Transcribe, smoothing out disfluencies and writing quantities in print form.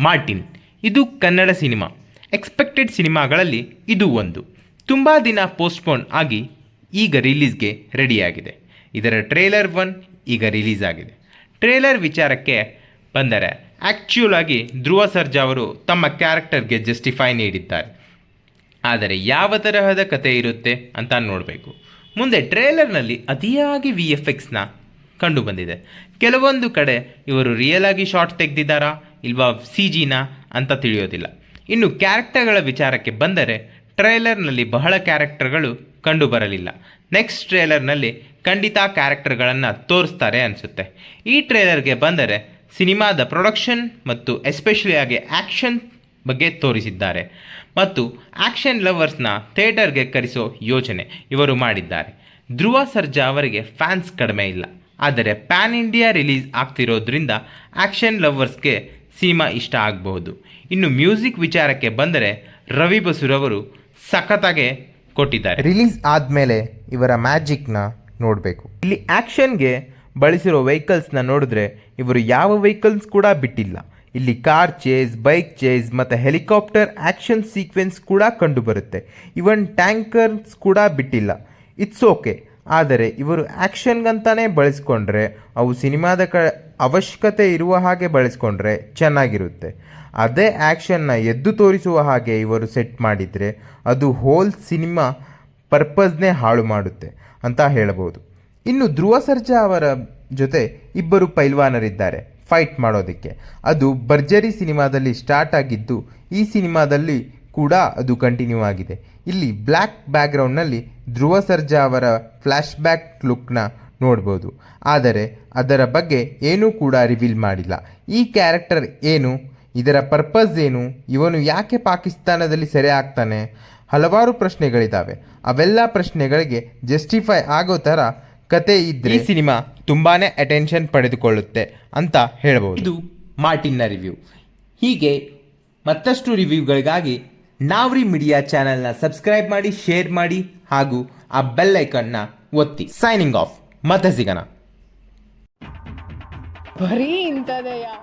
Martin. ಇದು Kannada cinema. Expected ಸಿನಿಮಾಗಳಲ್ಲಿ ಇದು ಒಂದು. ತುಂಬ ದಿನ ಪೋಸ್ಟ್ಪೋನ್ ಆಗಿ ಈಗ ರಿಲೀಸ್ಗೆ ರೆಡಿಯಾಗಿದೆ. ಇದರ ಟ್ರೇಲರ್ 1 ಈಗ ರಿಲೀಸ್ ಆಗಿದೆ. ಟ್ರೇಲರ್ ವಿಚಾರಕ್ಕೆ ಬಂದರೆ ಆ್ಯಕ್ಚುಲ್ ಆಗಿ ಧ್ರುವ ಸರ್ಜಾ ಅವರು ತಮ್ಮ ಕ್ಯಾರೆಕ್ಟರ್ಗೆ ಜಸ್ಟಿಫೈ ನೀಡಿದ್ದಾರೆ. ಆದರೆ ಯಾವ ತರಹದ ಕತೆ ಇರುತ್ತೆ ಅಂತ ನೋಡಬೇಕು. ಮುಂದೆ ಟ್ರೇಲರ್ನಲ್ಲಿ ಅತಿಯಾಗಿ VFXನ ಕಂಡು ಬಂದಿದೆ. ಕೆಲವೊಂದು ಕಡೆ ಇವರು ರಿಯಲ್ ಆಗಿ ಶಾರ್ಟ್ ತೆಗೆದಿದ್ದಾರಾ ಇಲ್ವಾ CGನ ಅಂತ ತಿಳಿಯೋದಿಲ್ಲ. ಇನ್ನು ಕ್ಯಾರೆಕ್ಟರ್ಗಳ ವಿಚಾರಕ್ಕೆ ಬಂದರೆ ಟ್ರೇಲರ್ನಲ್ಲಿ ಬಹಳ ಕ್ಯಾರೆಕ್ಟರ್ಗಳು ಕಂಡು ಬರಲಿಲ್ಲ. ನೆಕ್ಸ್ಟ್ ಟ್ರೇಲರ್ನಲ್ಲಿ ಖಂಡಿತ ಕ್ಯಾರೆಕ್ಟರ್ಗಳನ್ನು ತೋರಿಸ್ತಾರೆ ಅನಿಸುತ್ತೆ. ಈ ಟ್ರೇಲರ್ಗೆ ಬಂದರೆ ಸಿನಿಮಾದ ಪ್ರೊಡಕ್ಷನ್ ಮತ್ತು ಎಸ್ಪೆಷಲಿ ಆಗಿ ಆ್ಯಕ್ಷನ್ ಬಗ್ಗೆ ತೋರಿಸಿದ್ದಾರೆ ಮತ್ತು ಆ್ಯಕ್ಷನ್ ಲವರ್ಸ್ನ ಥಿಯೇಟರ್ಗೆ ಕರೆಸೋ ಯೋಚನೆ ಇವರು ಮಾಡಿದ್ದಾರೆ. ಧ್ರುವ ಸರ್ಜಾ ಅವರಿಗೆ ಫ್ಯಾನ್ಸ್ ಕಡಿಮೆ ಇಲ್ಲ. ಆದರೆ ಪ್ಯಾನ್ ಇಂಡಿಯಾ ರಿಲೀಸ್ ಆಗ್ತಿರೋದ್ರಿಂದ ಆ್ಯಕ್ಷನ್ ಲವರ್ಸ್ಗೆ ಸಿನಿಮಾ ಇಷ್ಟ ಆಗಬಹುದು. ಇನ್ನು ಮ್ಯೂಸಿಕ್ ವಿಚಾರಕ್ಕೆ ಬಂದರೆ ರವಿ ಬಸುರವರು ಸಖತ್ತಾಗೆ ಕೊಟ್ಟಿದ್ದಾರೆ. ರಿಲೀಸ್ ಆದಮೇಲೆ ಇವರ ಮ್ಯಾಜಿಕ್ನ ನೋಡಬೇಕು. ಇಲ್ಲಿ ಆ್ಯಕ್ಷನ್ಗೆ ಬಳಸಿರೋ ವೆಹಿಕಲ್ಸ್ನ ನೋಡಿದ್ರೆ ಇವರು ಯಾವ ವೆಹಿಕಲ್ಸ್ ಕೂಡ ಬಿಟ್ಟಿಲ್ಲ. ಇಲ್ಲಿ ಕಾರ್ ಚೇಸ್, ಬೈಕ್ ಚೇಸ್ ಮತ್ತು ಹೆಲಿಕಾಪ್ಟರ್ ಆ್ಯಕ್ಷನ್ ಸೀಕ್ವೆನ್ಸ್ ಕೂಡ ಕಂಡುಬರುತ್ತೆ. ಇವನ್ ಟ್ಯಾಂಕರ್ಸ್ ಕೂಡ ಬಿಟ್ಟಿಲ್ಲ. It's okay. ಆದರೆ ಇವರು ಆ್ಯಕ್ಷನ್ಗಂತಾನೇ ಬಳಸ್ಕೊಂಡ್ರೆ, ಅವು ಸಿನಿಮಾದ ಅವಶ್ಯಕತೆ ಇರುವ ಹಾಗೆ ಬಳಸ್ಕೊಂಡ್ರೆ ಚೆನ್ನಾಗಿರುತ್ತೆ. ಅದೇ ಆ್ಯಕ್ಷನ್ನ ಎದ್ದು ತೋರಿಸುವ ಹಾಗೆ ಇವರು ಸೆಟ್ ಮಾಡಿದರೆ ಅದು ಹೋಲ್ ಸಿನಿಮಾ ಪರ್ಪಸ್ನೇ ಹಾಳು ಮಾಡುತ್ತೆ ಅಂತ ಹೇಳಬಹುದು. ಇನ್ನು ಧ್ರುವ ಸರ್ಜಾ ಅವರ ಜೊತೆ ಇಬ್ಬರು ಪೈಲ್ವಾನರಿದ್ದಾರೆ ಫೈಟ್ ಮಾಡೋದಕ್ಕೆ. ಅದು ಭರ್ಜರಿ ಸಿನಿಮಾದಲ್ಲಿ ಸ್ಟಾರ್ಟ್ ಆಗಿದ್ದು ಈ ಸಿನಿಮಾದಲ್ಲಿ ಕೂಡ ಅದು ಕಂಟಿನ್ಯೂ ಆಗಿದೆ. ಇಲ್ಲಿ ಬ್ಲ್ಯಾಕ್ ಬ್ಯಾಕ್ಗ್ರೌಂಡ್ನಲ್ಲಿ ಧ್ರುವ ಸರ್ಜಾ ಅವರ ಫ್ಲ್ಯಾಶ್ ಬ್ಯಾಕ್ ಲುಕ್ನ ನೋಡ್ಬೋದು. ಆದರೆ ಅದರ ಬಗ್ಗೆ ಏನೂ ಕೂಡ ರಿವೀಲ್ ಮಾಡಿಲ್ಲ. ಈ ಕ್ಯಾರೆಕ್ಟರ್ ಏನು, ಇದರ ಪರ್ಪಸ್ ಏನು, ಇವನು ಯಾಕೆ ಪಾಕಿಸ್ತಾನದಲ್ಲಿ ಸೆರೆ ಆಗ್ತಾನೆ, ಹಲವಾರು ಪ್ರಶ್ನೆಗಳಿದ್ದಾವೆ. ಅವೆಲ್ಲ ಪ್ರಶ್ನೆಗಳಿಗೆ ಜಸ್ಟಿಫೈ ಆಗೋ ಥರ ಕತೆ ಇದ್ದರೆ ಈ ಸಿನಿಮಾ ತುಂಬಾ ಅಟೆನ್ಷನ್ ಪಡೆದುಕೊಳ್ಳುತ್ತೆ ಅಂತ ಹೇಳ್ಬೋದು. ಇದು ಮಾರ್ಟಿನ್ನ ರಿವ್ಯೂ. ಹೀಗೆ ಮತ್ತಷ್ಟು ರಿವ್ಯೂಗಳಿಗಾಗಿ ನಾವ್ರಿ ಮೀಡಿಯಾ ಚಾನೆಲ್ನ ಸಬ್ಸ್ಕ್ರೈಬ್ ಮಾಡಿ, ಶೇರ್ ಮಾಡಿ ಹಾಗೂ ಆ ಬೆಲ್ ಐಕನ್ನ ಒತ್ತಿ. Signing off. ಮತ್ತೆ ಸಿಗೋಣ. ಬರೀ ಇಂಥದೆಯಾ?